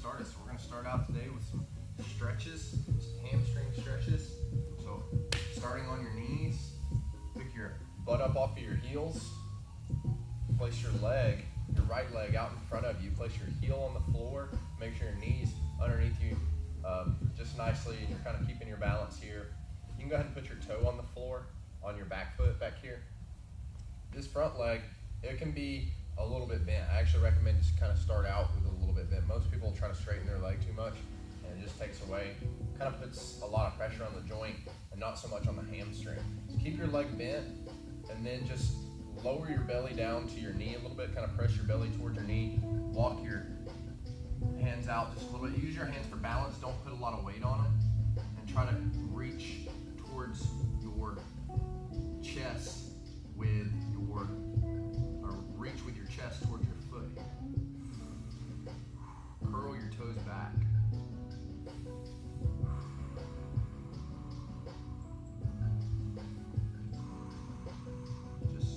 started. So we're gonna start out today with some stretches, some hamstring stretches. So starting on your knees, pick your butt up off of your heels, place your leg, your right leg out in front of you, place your heel on the floor, make sure your knees underneath you just nicely, and you're kind of keeping your balance here. You can go ahead and put your toe on the floor, on your back foot back here. This front leg, it can be a little bit bent. I actually recommend just kind of start out with a little bit bent. Most people try to straighten their leg too much, and it just takes away, kind of puts a lot of pressure on the joint and not so much on the hamstring. So keep your leg bent, and then just lower your belly down to your knee a little bit, kind of press your belly towards your knee, walk your hands out just a little bit. Use your hands for balance, don't put a lot of weight on them, and try to reach towards your chest with your, or reach with your chest towards your foot. Curl your toes back. Just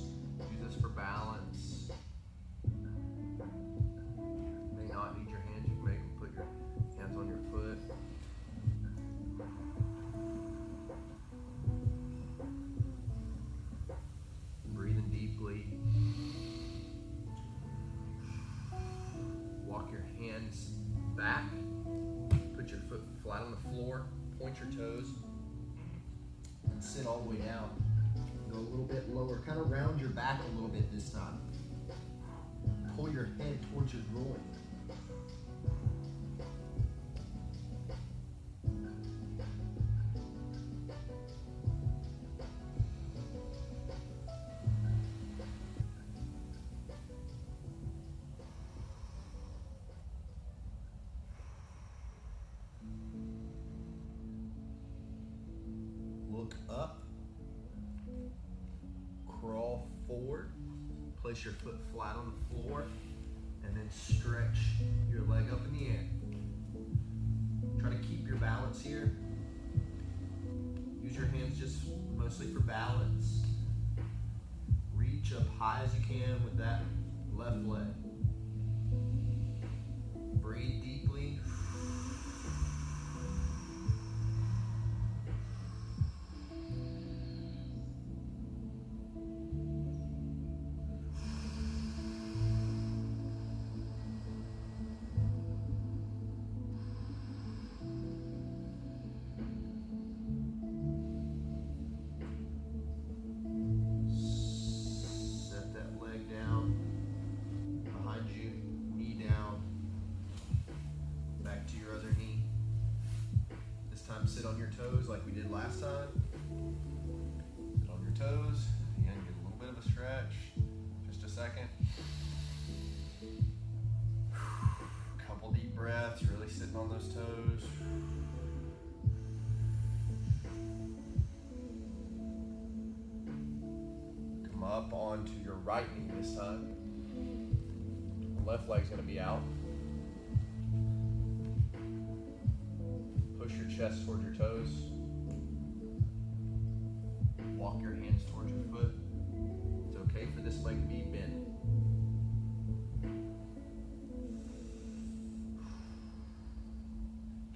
use this for balance. You may not need your hands, you can make them put your hands on your foot. Breathing deeply. Walk your hands back. Put your foot flat on the floor. Point your toes. And sit all the way down. Go a little bit lower. Kind of round your back a little bit this time. Pull your head towards your groin. Look up, crawl forward, place your foot flat on the floor, and then stretch your leg up in the air. Try to keep your balance here. Use your hands just mostly for balance. Reach up high as you can with that left leg. Breathe deeply. Sit on your toes like we did last time. Sit on your toes. Again, get a little bit of a stretch. Just a second. Couple deep breaths, really sitting on those toes. Come up onto your right knee this time. The left leg's gonna be out. Push your chest towards your toes. Walk your hands towards your foot. It's okay for this leg to be bent.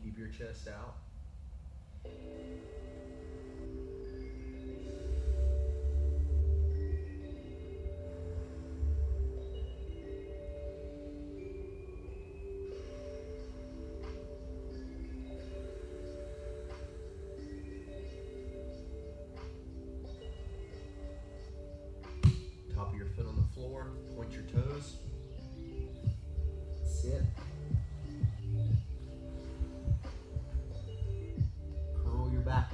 Keep your chest out. Point your toes. Sit. Curl your back.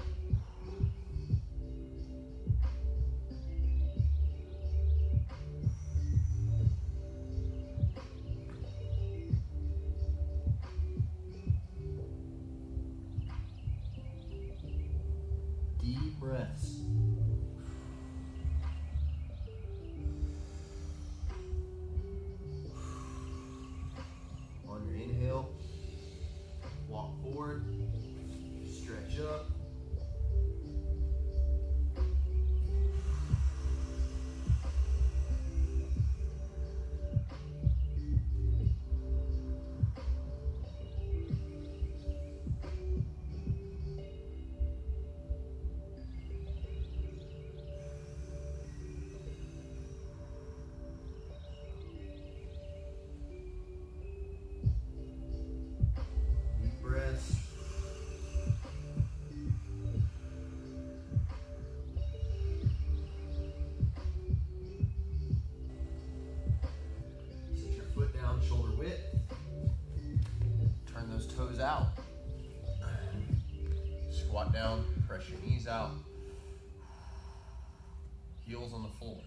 Deep breaths. Walk forward, stretch up. Heels on the floor.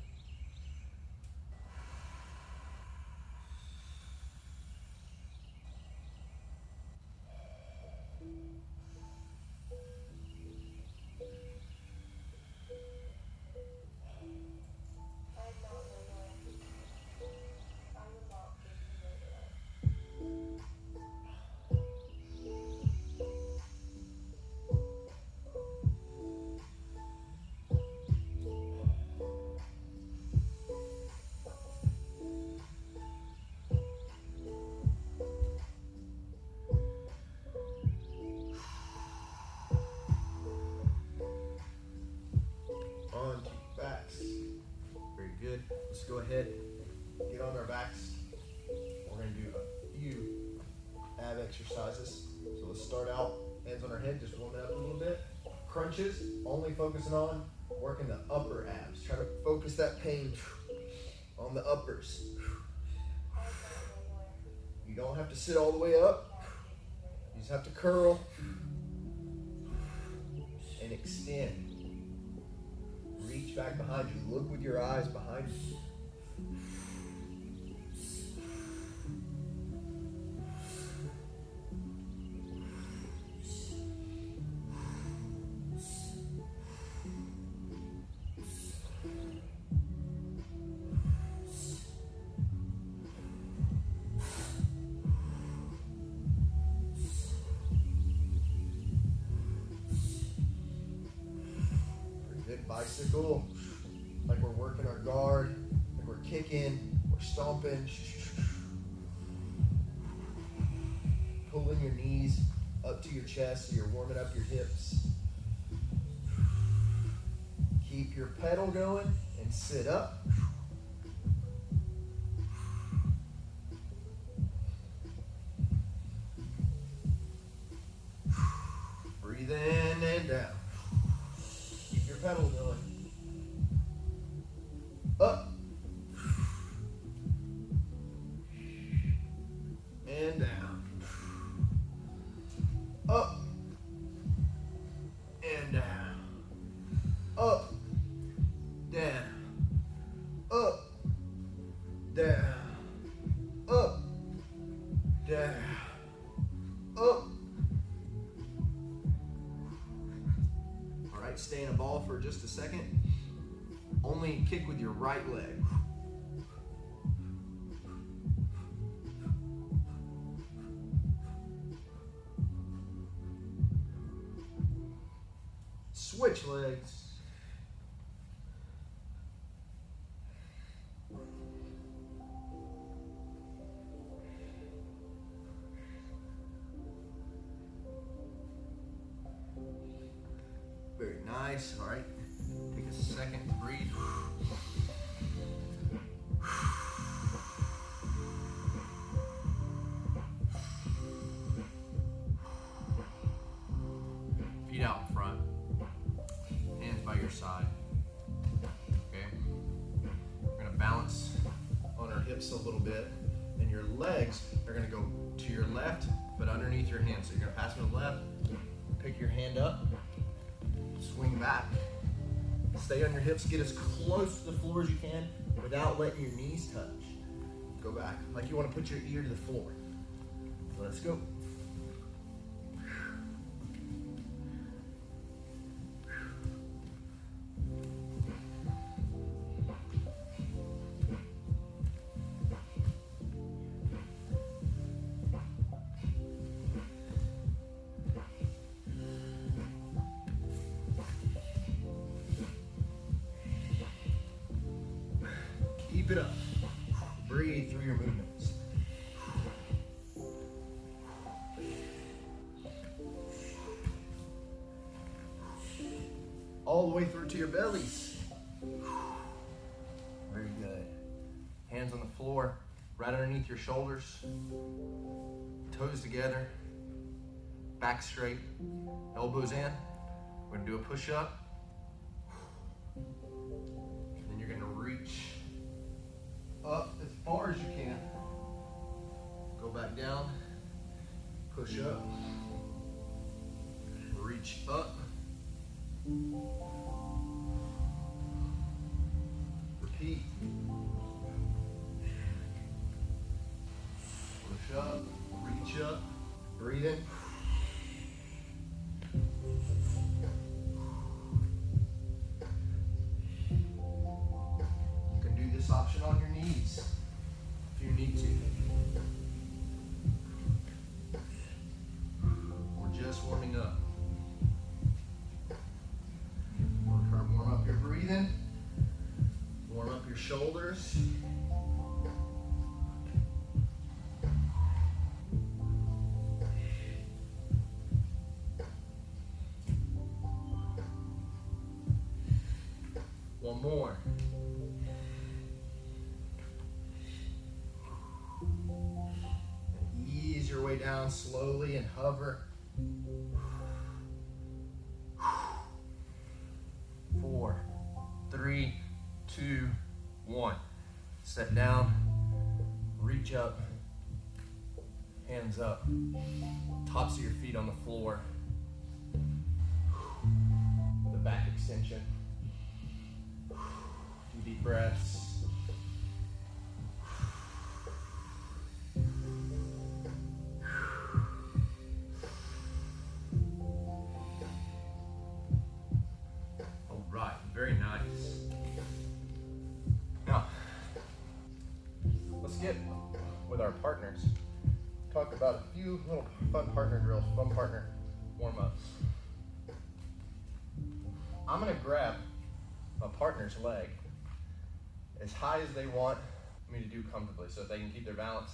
On to backs. Very good. Let's go ahead, get on our backs. We're going to do a few ab exercises. So let's start out, hands on our head, just warming up a little bit. Crunches, only focusing on working the upper abs. Try to focus that pain on the uppers. You don't have to sit all the way up. You just have to curl and extend. Reach back behind you. Look with your eyes behind you. Bicycle, like we're working our guard, like we're kicking, we're stomping, pulling your knees up to your chest so you're warming up your hips. Keep your pedal going and sit up. Breathe in and down. Pedal going. Up. And down. Up. And down. Up. Down. Up. Down. Up. Down. Up. Stay in a ball for just a second. Only kick with your right leg. Switch legs. Very nice. All right. Take a second to breathe. Feet out in front. Hands by your side. Okay. We're going to balance on our hips a little bit. And your legs are going to go to your left, but underneath your hands. So you're going to pass from the left. Pick your hand up. Swing back. Stay on your hips. Get as close to the floor as you can without letting your knees touch. Go back. Like you want to put your ear to the floor. Let's go. Keep it up. Breathe through your movements. All the way through to your bellies. Very good. Hands on the floor, right underneath your shoulders. Toes together. Back straight. Elbows in. We're going to do a push-up. And then you're going to reach up as far as you can. Go back down. Push up. Reach up. need to. We're just warming up. Warm up your breathing. Warm up your shoulders. One more. And ease your way down slowly and hover. 4, 3, 2, 1. Set down, reach up, hands up, tops of your feet on the floor. The back extension. Deep breaths. All right, very nice. Now, let's get with our partners. Talk about a few little fun partner drills, fun partner warm-ups. I'm gonna grab a partner's leg as high as they want me to do comfortably, so if they can keep their balance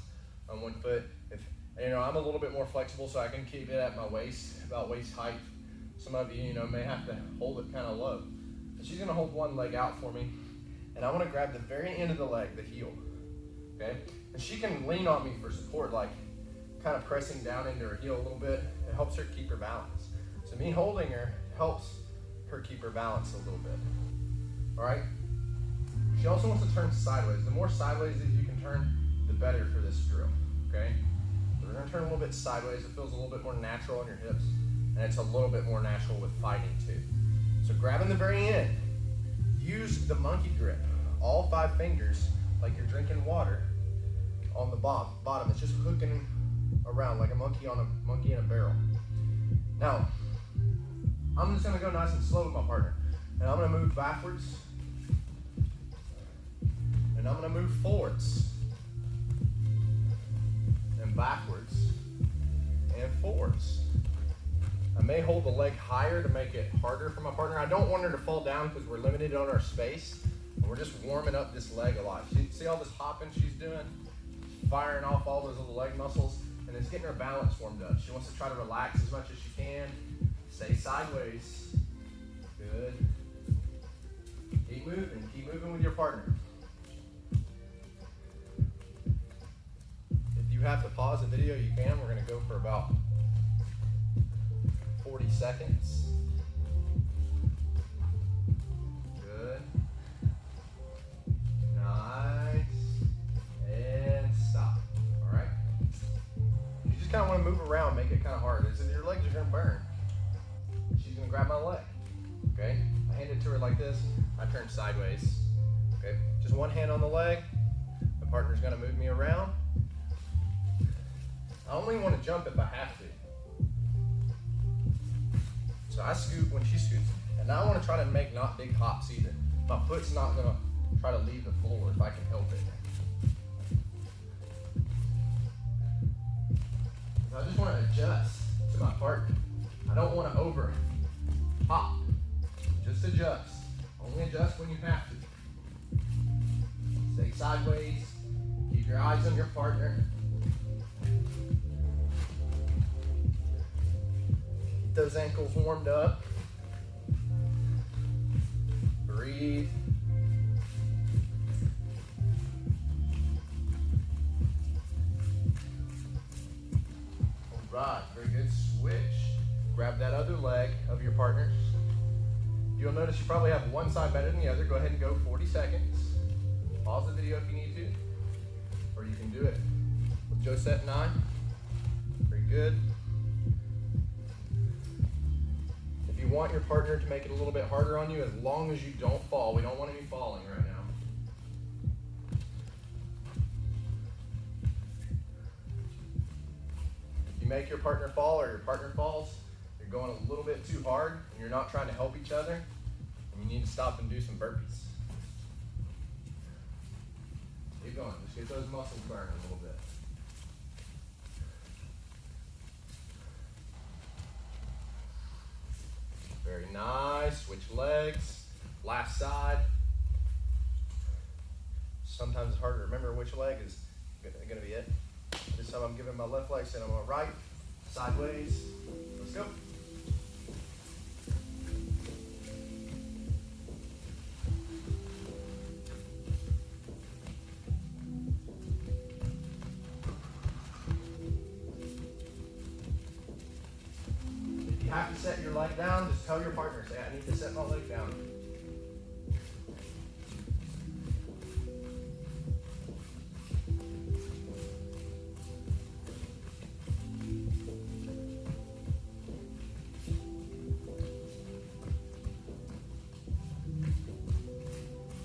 on one foot. If I'm a little bit more flexible, so I can keep it at my waist, about waist height. Some of you, may have to hold it kind of low. But she's gonna hold one leg out for me, and I want to grab the very end of the leg, the heel. Okay, and she can lean on me for support, like kind of pressing down into her heel a little bit. It helps her keep her balance. So me holding her helps her keep her balance a little bit. All right. She also wants to turn sideways. The more sideways that you can turn, the better for this drill, okay? So we're gonna turn a little bit sideways. It feels a little bit more natural on your hips, and it's a little bit more natural with fighting too. So grabbing the very end, use the monkey grip. All 5 fingers, like you're drinking water, on the bottom. It's just hooking around like a monkey in a barrel. Now, I'm just gonna go nice and slow with my partner, and I'm gonna move backwards, and I'm gonna move forwards, and backwards, and forwards. I may hold the leg higher to make it harder for my partner. I don't want her to fall down because we're limited on our space, and we're just warming up this leg a lot. See all this hopping she's doing? Firing off all those little leg muscles, and it's getting her balance warmed up. She wants to try to relax as much as she can. Stay sideways. Good. Keep moving with your partner. If you have to pause the video, you can. We're going to go for about 40 seconds. Good. Nice. And stop. All right. You just kind of want to move around, make it kind of hard. As if your legs are going to burn. She's going to grab my leg. Okay. I hand it to her like this. I turn sideways. Okay. Just one hand on the leg. The partner's going to move me around. I only want to jump if I have to. So I scoot when she scoots. And now I want to try to make not big hops either. My foot's not going to try to leave the floor if I can help it. So I just want to adjust to my partner. I don't want to over hop. Just adjust. Only adjust when you have to. Stay sideways. Keep your eyes on your partner. Keep those ankles warmed up. Breathe. All right, very good. Switch. Grab that other leg of your partner. You'll notice you probably have one side better than the other. Go ahead and go 40 seconds. Pause the video if you need to, or you can do it with Josette 9. Very good. If you want your partner to make it a little bit harder on you, as long as you don't fall. We don't want any falling right now. If you make your partner fall or your partner falls, you're going a little bit too hard and you're not trying to help each other, and you need to stop and do some burpees. Stay get going. Just get those muscles burning a little bit. Very nice. Switch legs. Last side. Sometimes it's hard to remember which leg is going to be it. This time I'm giving my left leg, then I'm on right, sideways. Let's go. If you have to set your leg down, just tell your partner, say, I need to set my leg down.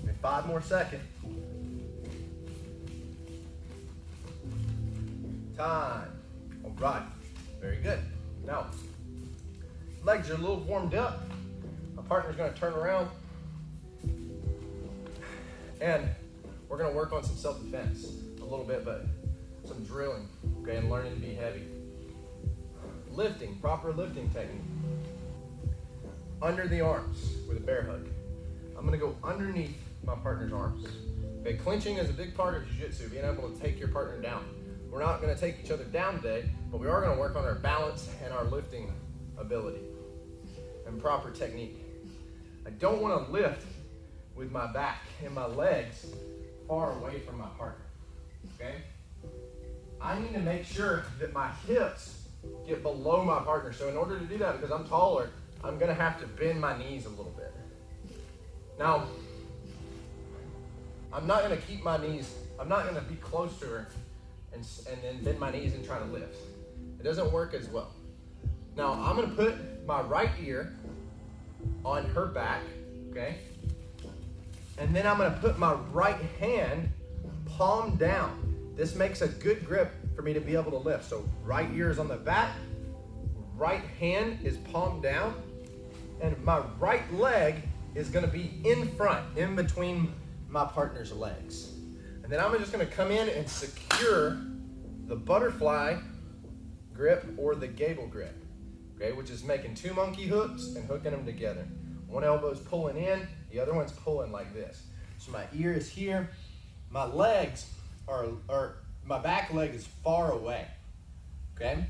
Okay, 5 more seconds. Time. All right. Very good. Now, legs are a little warmed up. My partner's going to turn around and we're going to work on some self-defense a little bit, but some drilling, okay, and learning to be heavy. Lifting, proper lifting technique. Under the arms with a bear hug. I'm going to go underneath my partner's arms. Okay, clenching is a big part of Jiu-Jitsu, being able to take your partner down. We're not going to take each other down today, but we are going to work on our balance and our lifting ability and proper technique. I don't want to lift with my back and my legs far away from my partner, okay? I need to make sure that my hips get below my partner. So in order to do that, because I'm taller, I'm going to have to bend my knees a little bit. Now, I'm not going to keep my knees, I'm not going to be close to her and then bend my knees and try to lift. It doesn't work as well. Now, I'm going to put my right ear on her back, okay? And then I'm going to put my right hand palm down. This makes a good grip for me to be able to lift. So right ear is on the back, right hand is palm down, and my right leg is going to be in front, in between my partner's legs. And then I'm just going to come in and secure the butterfly grip or the gable grip, okay, which is making 2 monkey hooks and hooking them together. One elbow's pulling in, the other one's pulling like this. So my ear is here, my legs are my back leg is far away, okay?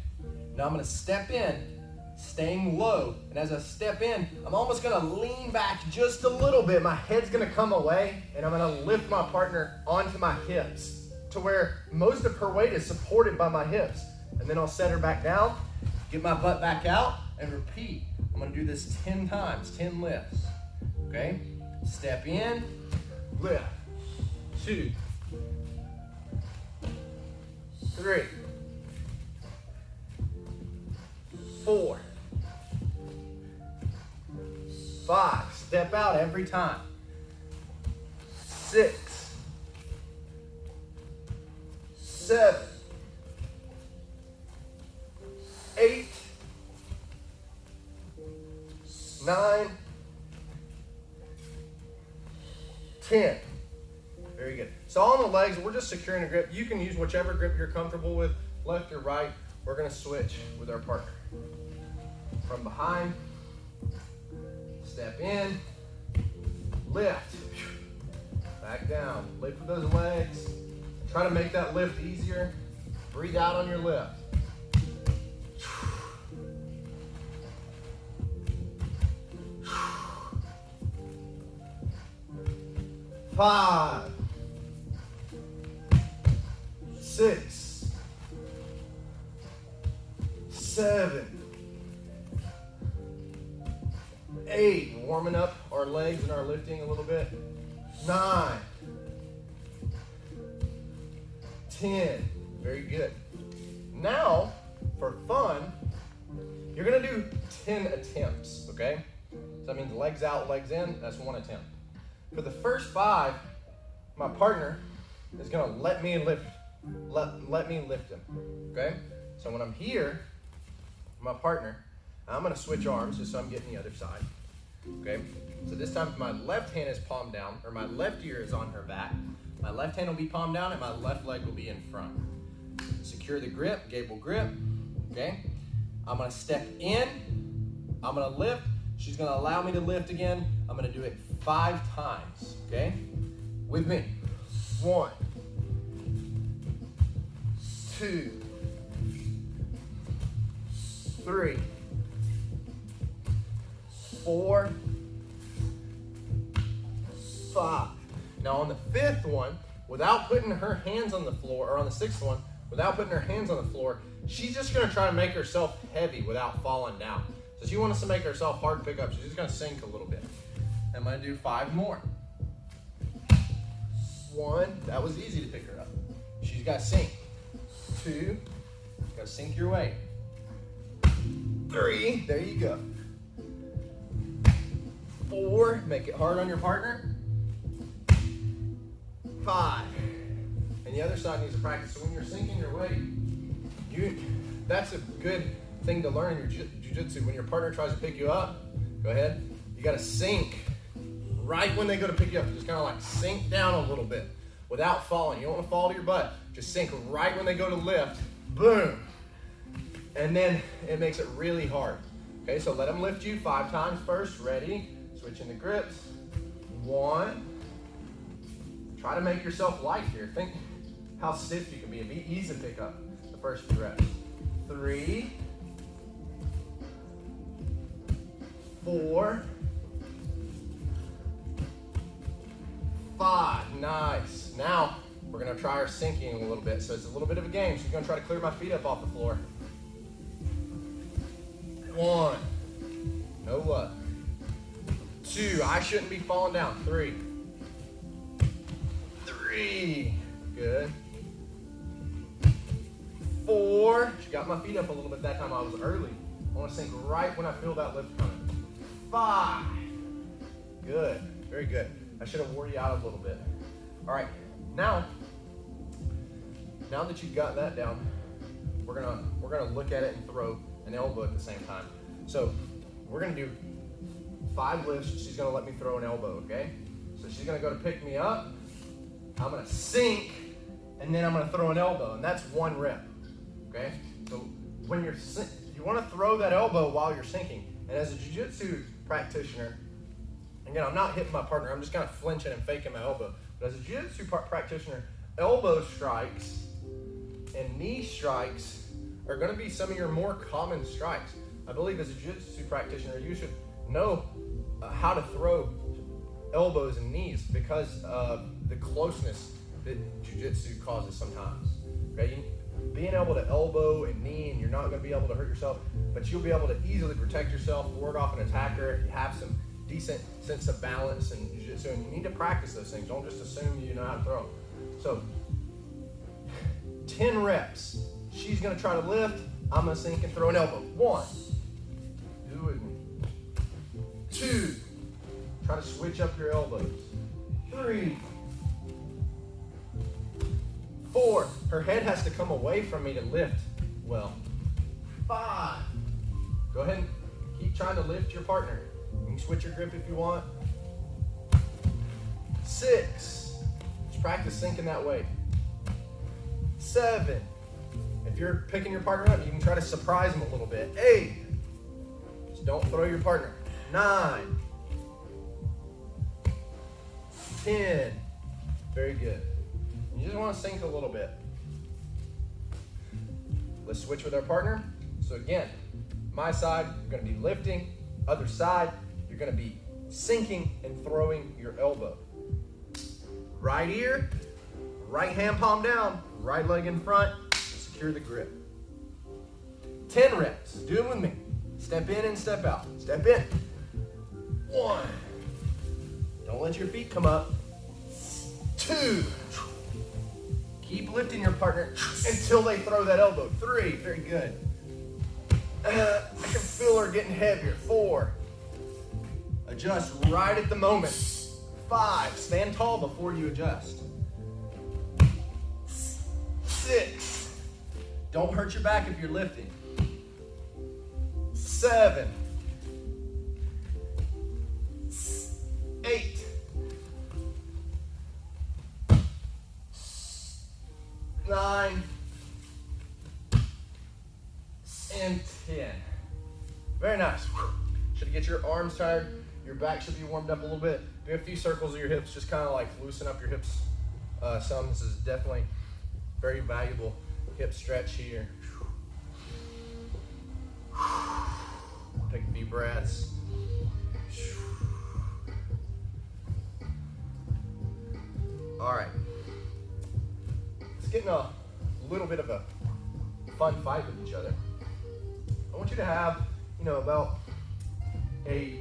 Now I'm gonna step in, staying low, and as I step in, I'm almost gonna lean back just a little bit. My head's gonna come away, and I'm gonna lift my partner onto my hips to where most of her weight is supported by my hips. And then I'll set her back down, get my butt back out, and repeat. I'm gonna do this 10 times, 10 lifts, okay? Step in, lift, 2, 3, 4, 5, step out every time, 6, 7, 8, 9, 10. Very good. So on the legs, we're just securing a grip. You can use whichever grip you're comfortable with, left or right. We're going to switch with our partner. From behind, step in, lift, back down. Lift with those legs. Try to make that lift easier. Breathe out on your lift. 5, 6, 7, 8. Warming up our legs and our lifting a little bit. 9, 10. Very good. Now, for fun, you're gonna do 10 attempts, okay? So that means legs out, legs in, that's 1 attempt. For the first 5, my partner is gonna let me lift him, okay? So when I'm here, my partner, I'm gonna switch arms just so I'm getting the other side, okay? So this time my left hand is palm down, or my left ear is on her back. My left hand will be palm down and my left leg will be in front. Secure the grip, gable grip, okay? I'm gonna step in, I'm gonna lift, she's gonna allow me to lift again. I'm gonna do it 5 times, okay? With me. 1, 2, 3, 4, 5. Now on the 5th one, without putting her hands on the floor, or on the 6th one, without putting her hands on the floor, she's just gonna try to make herself heavy without falling down. So she wants to make herself hard to pick up. She's just gonna sink a little bit. I'm gonna do 5 more. 1, that was easy to pick her up. She's gotta sink. 2, gotta sink your weight. 3, there you go. 4, make it hard on your partner. 5, and the other side needs to practice. So when you're sinking your weight, that's a good thing to learn in your jiu-jitsu. When your partner tries to pick you up, go ahead, you gotta sink right when they go to pick you up. Just kind of like sink down a little bit without falling. You don't want to fall to your butt. Just sink right when they go to lift. Boom. And then it makes it really hard. Okay, so let them lift you 5 times first. Ready? Switching the grips. 1. Try to make yourself light here. Think how stiff you can be. It'd be easy to pick up the first few reps. 3, 4, 5. Nice. Now we're gonna try our sinking a little bit. So it's a little bit of a game. She's gonna try to clear my feet up off the floor. 1. No luck. 2. I shouldn't be falling down. 3. 3. Good. 4. She got my feet up a little bit that time. I was early. I want to sink right when I feel that lift coming. 5. Good. Very good. I should have wore you out a little bit. All right. Now that you've got that down, we're gonna look at it and throw an elbow at the same time. So we're gonna do 5 lifts. She's gonna let me throw an elbow. Okay. So she's gonna go to pick me up. I'm gonna sink, and then I'm gonna throw an elbow, and that's 1 rep. Okay. So when you want to throw that elbow while you're sinking. And as a jiu-jitsu practitioner, again, I'm not hitting my partner. I'm just kind of flinching and faking my elbow. But as a jiu-jitsu practitioner, elbow strikes and knee strikes are going to be some of your more common strikes. I believe as a jiu-jitsu practitioner, you should know how to throw elbows and knees because of the closeness that jiu-jitsu causes sometimes. Okay, being able to elbow and knee, and you're not going to be able to hurt yourself, but you'll be able to easily protect yourself, ward off an attacker if you have some decent sense of balance in jiu-jitsu, and you need to practice those things. Don't just assume you know how to throw. So 10 reps. She's going to try to lift. I'm going to sink and throw an elbow. 1. Do it with me. 2. Try to switch up your elbows. 3. 4. Her head has to come away from me to lift well. 5. Go ahead and keep trying to lift your partner. You can switch your grip if you want. 6. Just practice sinking that weight. 7. If you're picking your partner up, you can try to surprise them a little bit. 8. Just don't throw your partner. 9. 10. Very good. You just want to sink a little bit. Let's switch with our partner. So again, my side, you're going to be lifting. Other side, you're going to be sinking and throwing your elbow. Right ear, right hand palm down, right leg in front, secure the grip. 10 reps. Do it with me. Step in and step out. Step in. 1. Don't let your feet come up. 2. Keep lifting your partner until they throw that elbow. 3, very good. I can feel her getting heavier. 4, adjust right at the moment. 5, stand tall before you adjust. 6, don't hurt your back if you're lifting. 7, 8, 9, and 10. Very nice. Should get your arms tired. Your back should be warmed up a little bit. Do a few circles of your hips, just kind of like loosen up your hips some. This is definitely very valuable hip stretch here. Take a few breaths. All right. Let's get in a little bit of a fun fight with each other. I want you to have, about a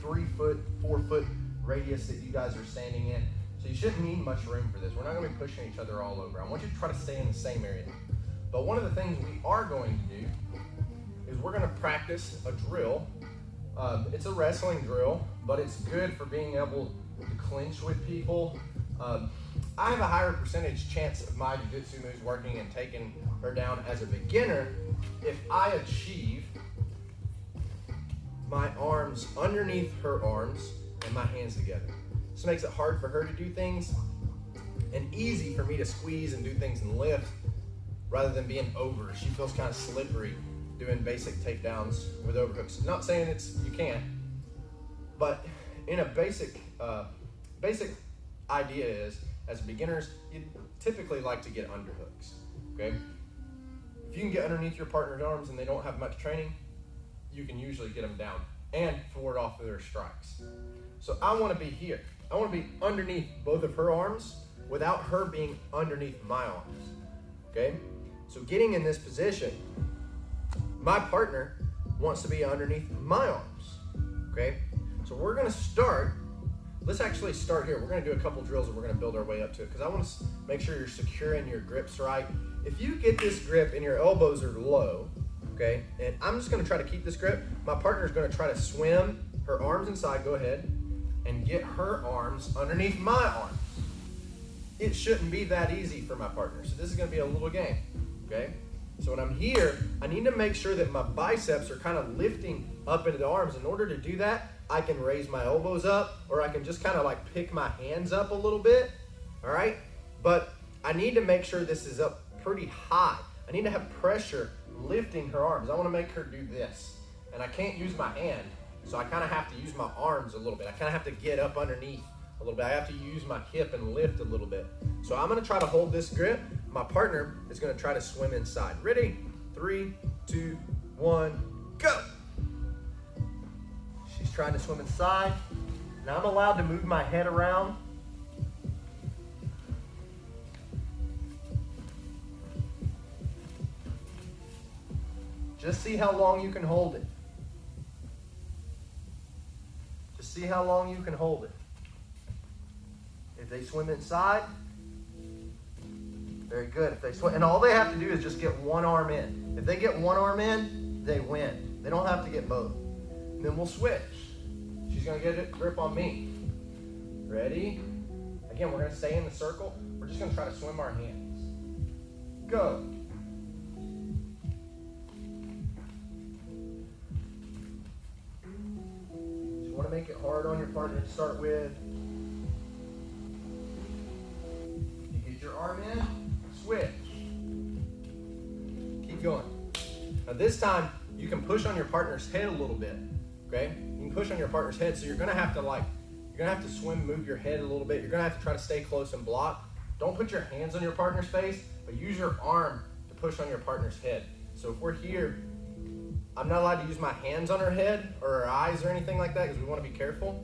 3 foot, 4 foot radius that you guys are standing in. So you shouldn't need much room for this. We're not going to be pushing each other all over. I want you to try to stay in the same area. But one of the things we are going to do is we're going to practice a drill. It's a wrestling drill, but it's good for being able to clinch with people. I have a higher percentage chance of my jiu-jitsu moves working and taking her down as a beginner if I achieve my arms underneath her arms and my hands together. This makes it hard for her to do things and easy for me to squeeze and do things and lift rather than being over. She feels kind of slippery doing basic takedowns with overhooks. Not saying you can't, but in a basic idea is, as beginners, you typically like to get underhooks, okay? If you can get underneath your partner's arms and they don't have much training, you can usually get them down and forward off of their strikes. So I want to be here. I want to be underneath both of her arms without her being underneath my arms, okay? So getting in this position, my partner wants to be underneath my arms, okay? So we're going to start. Let's actually start here. We're going to do a couple drills and we're going to build our way up to it because I want to make sure you're securing your grips right. If you get this grip and your elbows are low, okay, and I'm just going to try to keep this grip. My partner is going to try to swim her arms inside. Go ahead and get her arms underneath my arms. It shouldn't be that easy for my partner. So this is going to be a little game, okay? So when I'm here, I need to make sure that my biceps are kind of lifting up into the arms. In order to do that, I can raise my elbows up or I can just kind of like pick my hands up a little bit, all right? But I need to make sure this is up pretty high. I need to have pressure lifting her arms. I want to make her do this. And I can't use my hand, so I kind of have to use my arms a little bit. I kind of have to get up underneath a little bit. I have to use my hip and lift a little bit. So I'm going to try to hold this grip. My partner is going to try to swim inside. Ready? 3, 2, 1, go! She's trying to swim inside. Now I'm allowed to move my head around. Just see how long you can hold it. Just see how long you can hold it. If they swim inside, very good. If they swim, and all they have to do is just get one arm in. If they get one arm in, they win. They don't have to get both. And then we'll switch. She's going to get a grip on me. Ready? Again, we're going to stay in the circle. We're just going to try to swim our hands. Go. You want to make it hard on your partner to start with. You get your arm in, switch. Keep going. Now this time, you can push on your partner's head a little bit, okay? You can push on your partner's head, so you're gonna have to swim, move your head a little bit. You're gonna have to try to stay close and block. Don't put your hands on your partner's face, but use your arm to push on your partner's head. So if we're here, I'm not allowed to use my hands on her head or her eyes or anything like that because we want to be careful.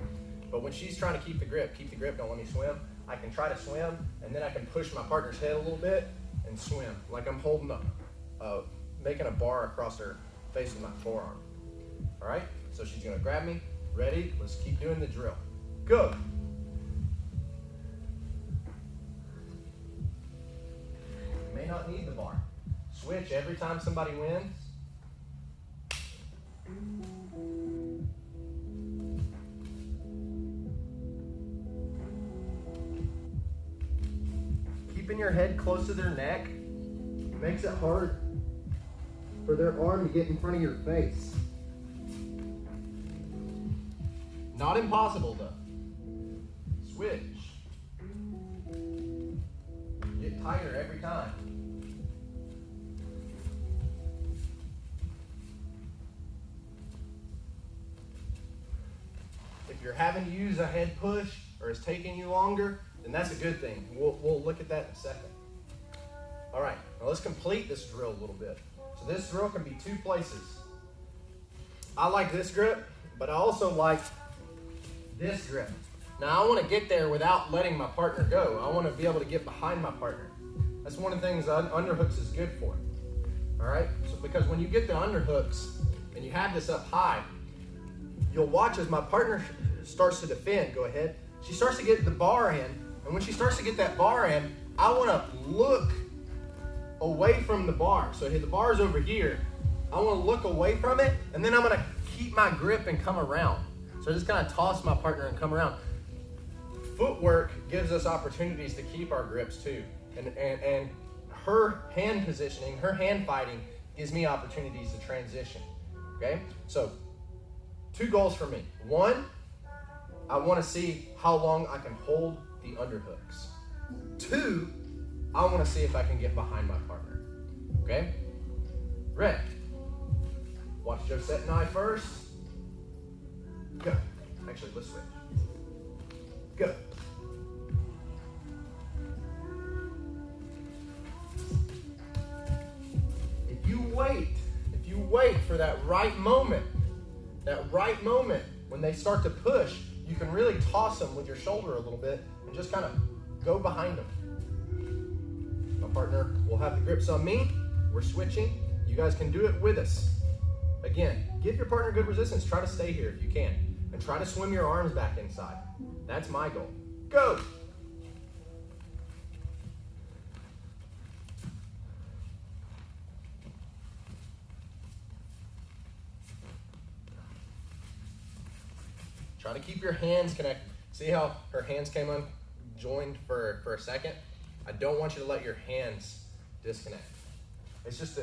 But when she's trying to keep the grip, don't let me swim. I can try to swim, and then I can push my partner's head a little bit and swim. Like I'm holding making a bar across her face with my forearm. All right? So she's going to grab me. Ready? Let's keep doing the drill. Go. You may not need the bar. Switch every time somebody wins. Keeping your head close to their neck makes it hard for their arm to get in front of your face. Not impossible though. Switch. tighter every time. If you're having to use a head push or it's taking you longer, then that's a good thing. We'll look at that in a second. All right, now let's complete this drill a little bit. So this drill can be two places. I like this grip, but I also like this grip. Now I want to get there without letting my partner go. I want to be able to get behind my partner. That's one of the things underhooks is good for. All right, so because when you get the underhooks and you have this up high, you'll watch as my partner starts to defend. Go ahead. She starts to get the bar in, and when she starts to get that bar in, I want to look away from the bar. So the bar is over here. I want to look away from it, and then I'm going to keep my grip and come around. So I just kind of toss my partner and come around. Footwork gives us opportunities to keep our grips too. And her hand positioning, her hand fighting gives me opportunities to transition. Okay? So 2 goals for me. 1, I want to see how long I can hold the underhooks. 2, I want to see if I can get behind my partner. Okay? Ready? Watch Josette and I first. Go. Actually, let's switch. Go. If you wait for that right moment when they start to push, you can really toss them with your shoulder a little bit and just kind of go behind them. My partner will have the grips on me. We're switching. You guys can do it with us. Again, give your partner good resistance. Try to stay here if you can. And try to swim your arms back inside. That's my goal. Go! Try to keep your hands connected. See how her hands came unjoined for a second? I don't want you to let your hands disconnect. It's just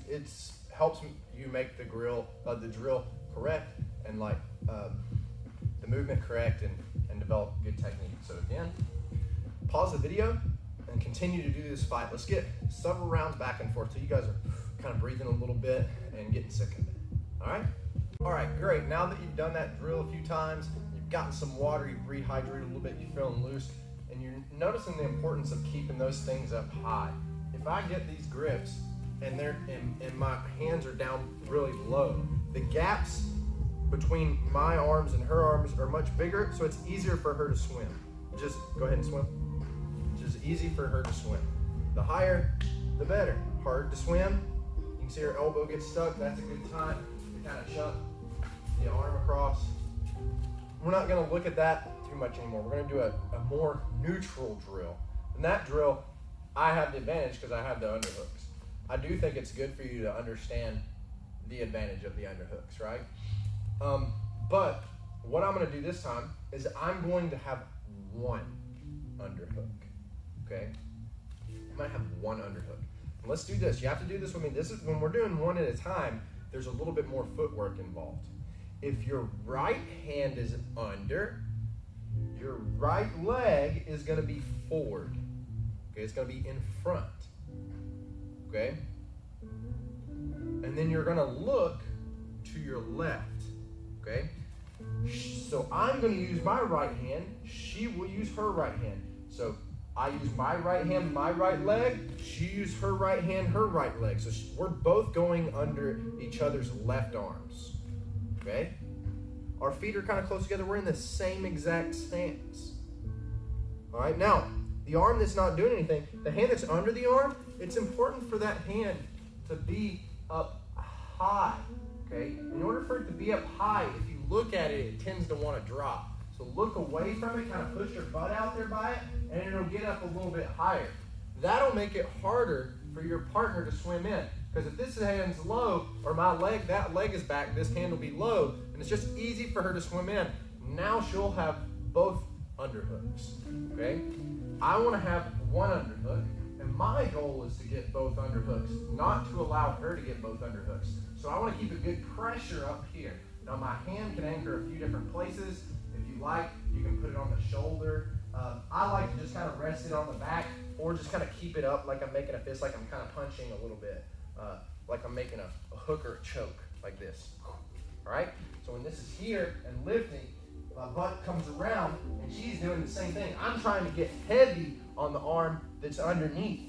it's helps you make the drill correct and the movement correct and develop good technique. So again, pause the video and continue to do this fight. Let's get several rounds back and forth till you guys are kind of breathing a little bit and getting sick of it. All right? All right, great. Now that you've done that drill a few times, you've gotten some water, you've rehydrated a little bit, you're feeling loose, and you're noticing the importance of keeping those things up high. If I get these grips and my hands are down really low, the gaps between my arms and her arms are much bigger, so it's easier for her to swim. Just go ahead and swim. It's just easy for her to swim. The higher, the better. Hard to swim. You can see her elbow get stuck. That's a good time to kind of chuck the arm across. We're not going to look at that too much anymore. We're going to do a more neutral drill. In that drill, I have the advantage because I have the underhooks. I do think it's good for you to understand the advantage of the underhooks, right? But what I'm going to do this time is I'm going to have one underhook, okay? I'm going to have one underhook. And let's do this. You have to do this with me. This is when we're doing one at a time, there's a little bit more footwork involved. If your right hand is under, your right leg is going to be forward. Okay, it's going to be in front. Okay? And then you're going to look to your left. Okay? So I'm going to use my right hand. She will use her right hand. So I use my right hand, my right leg. She used her right hand, her right leg. So we're both going under each other's left arms. Okay? Our feet are kind of close together. We're in the same exact stance. All right? Now, the arm that's not doing anything, the hand that's under the arm, it's important for that hand to be up high. Okay? In order for it to be up high, if you look at it, it tends to want to drop. So look away from it, kind of push your butt out there by it, and it'll get up a little bit higher. That'll make it harder for your partner to swim in. Because if this hand's low, or my leg, that leg is back, this hand will be low, and it's just easy for her to swim in. Now she'll have both underhooks, okay? I want to have one underhook, and my goal is to get both underhooks, not to allow her to get both underhooks. So I want to keep a good pressure up here. Now my hand can anchor a few different places. If you like, you can put it on the shoulder. I like to just kind of rest it on the back or just kind of keep it up like I'm making a fist, like I'm kind of punching a little bit, like I'm making a hook or a choke, like this. All right? So when this is here and lifting, my butt comes around and she's doing the same thing. I'm trying to get heavy on the arm that's underneath.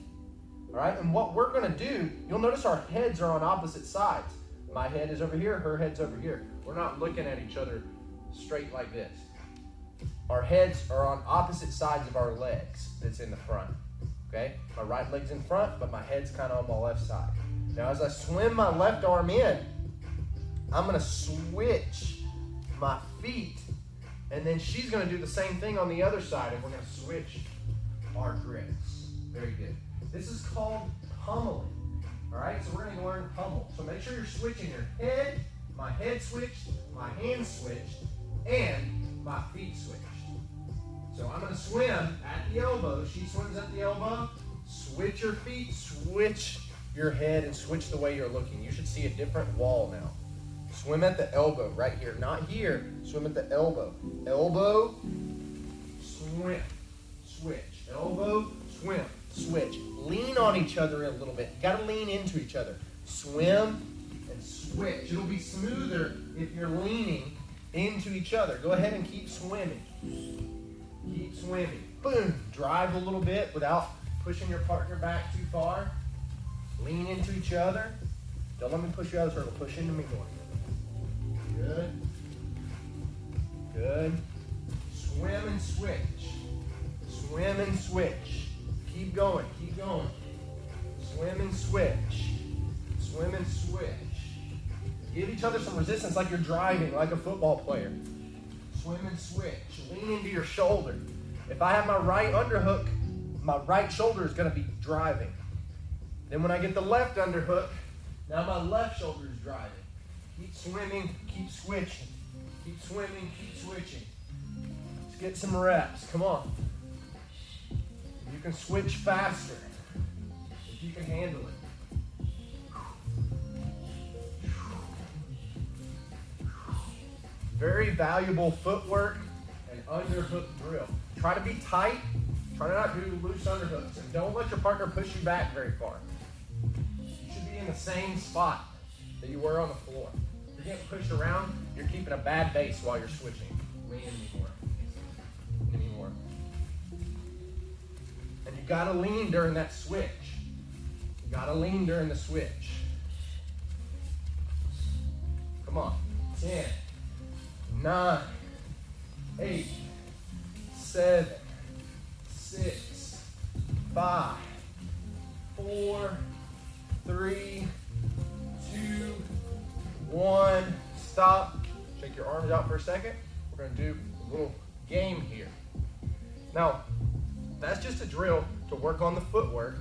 All right? And what we're going to do, you'll notice our heads are on opposite sides. My head is over here, her head's over here. We're not looking at each other straight like this. Our heads are on opposite sides of our legs that's in the front. Okay? My right leg's in front, but my head's kind of on my left side. Now as I swim my left arm in, I'm going to switch my feet, and then she's going to do the same thing on the other side, and we're going to switch our grips. Very good. This is called pummeling. All right, so we're going to learn pummel. So make sure you're switching your head, my head switched, my hand switched, and my feet switched. So I'm going to swim at the elbow. She swims at the elbow. Switch your feet, switch your head, and switch the way you're looking. You should see a different wall now. Swim at the elbow, right here. Not here. Swim at the elbow. Elbow, swim, switch. Elbow, swim, switch. Lean on each other a little bit. You got to lean into each other. Swim and switch. It'll be smoother if you're leaning into each other. Go ahead and keep swimming. Keep swimming. Boom. Drive a little bit without pushing your partner back too far. Lean into each other. Don't let me push you out of the circle. Push into me more. Good. Good. Swim and switch. Swim and switch. Keep going. Keep going. Swim and switch. Swim and switch. Give each other some resistance like you're driving, like a football player. Swim and switch. Lean into your shoulder. If I have my right underhook, my right shoulder is going to be driving. Then when I get the left underhook, now my left shoulder is driving. Keep swimming, keep switching. Keep swimming, keep switching. Let's get some reps. Come on. You can switch faster if you can handle it. Very valuable footwork and underhook drill. Try to be tight. Try to not do loose underhooks. And don't let your partner push you back very far. You should be in the same spot that you were on the floor. If you're getting pushed around, you're keeping a bad base while you're switching. Lean in more. Anymore. And you gotta lean during that switch. You gotta lean during the switch. Come on. 10, 9, 8, 7, 6, 5, 4, 3, 2, 1. Stop. Shake your arms out for a second. We're going to do a little game here. Now, that's just a drill to work on the footwork.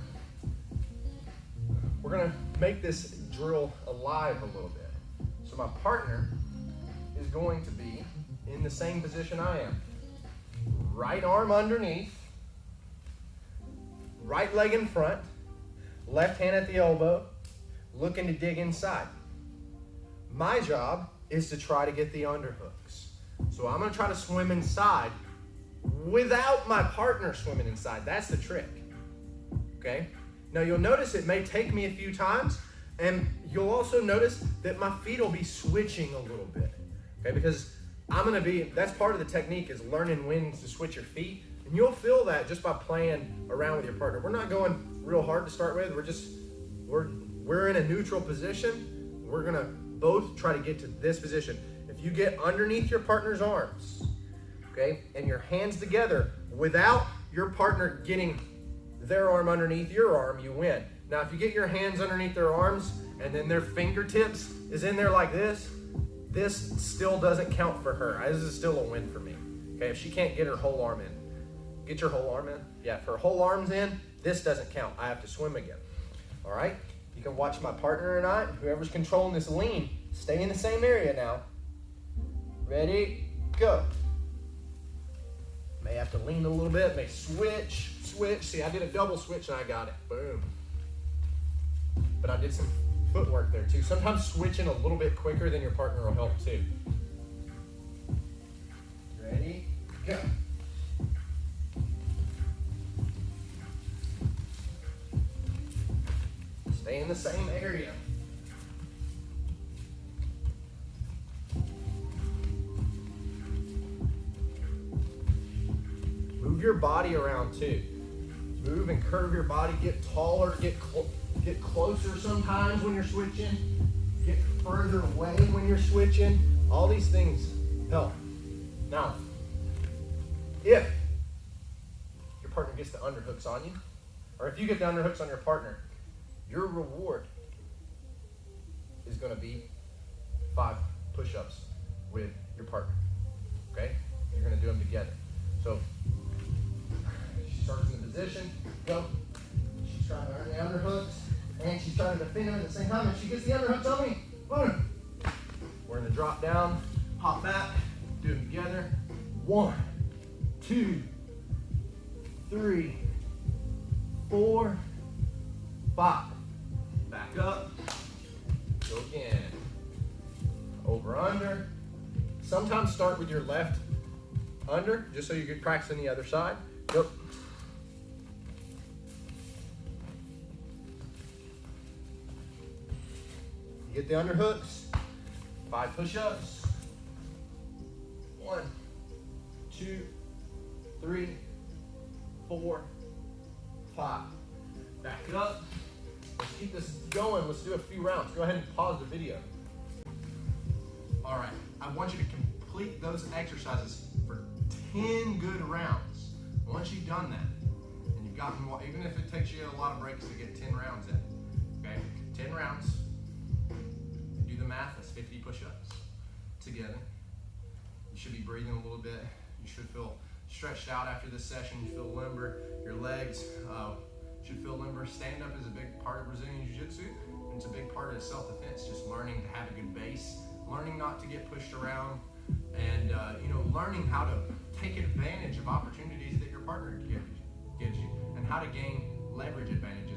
We're going to make this drill alive a little bit. So my partner is going to be in the same position I am. Right arm underneath, right leg in front, left hand at the elbow, looking to dig inside. My job is to try to get the underhooks. So I'm going to try to swim inside without my partner swimming inside. That's the trick. Okay? Now you'll notice it may take me a few times, and you'll also notice that my feet will be switching a little bit. Okay? Because that's part of the technique, is learning when to switch your feet. And you'll feel that just by playing around with your partner. We're not going real hard to start with. We're in a neutral position. We're going to both try to get to this position. If you get underneath your partner's arms, okay, and your hands together without your partner getting their arm underneath your arm, you win. Now, if you get your hands underneath their arms and then their fingertips is in there like this still doesn't count for her. This is still a win for me. Okay, if she can't get her whole arm in. Get your whole arm in. Yeah, if her whole arm's in, this doesn't count. I have to swim again. All right? You can watch my partner and I, whoever's controlling this lean, stay in the same area now. Ready, go. May have to lean a little bit, may switch. See, I did a double switch and I got it. Boom. But I did some footwork there too. Sometimes switching a little bit quicker than your partner will help too. Ready, go. the same area. Move your body around too. Move and curve your body, get taller, get closer sometimes when you're switching, get further away when you're switching. All these things help. Now, if your partner gets the underhooks on you, or if you get the underhooks on your partner, your reward is going to be 5 push-ups with your partner, okay? You're going to do them together. So, she starts in the position, go. She's trying to earn the underhooks, and she's trying to defend them at the same time. If she gets the underhooks on me, boom. We're going to drop down, hop back, do them together. 1, 2, 3, 4, 5. Back up. Go again. Over, under. Sometimes start with your left under, just so you get practicing the other side. Go. You get the underhooks. 5 push-ups. 1, 2, 3, 4, 5. Back it up. Let's keep this going. Let's do a few rounds. Go ahead and pause the video. All right, I want you to complete those exercises for 10 good rounds. Once you've done that, and you've gotten, even if it takes you a lot of breaks to get 10 rounds in, okay? 10 rounds, do the math, that's 50 push-ups together. You should be breathing a little bit. You should feel stretched out after this session. You feel limber. Your legs should feel limber. Stand-up is a big part of Brazilian Jiu-Jitsu, and it's a big part of self-defense, just learning to have a good base, learning not to get pushed around, and learning how to take advantage of opportunities that your partner gives you, and how to gain leverage advantage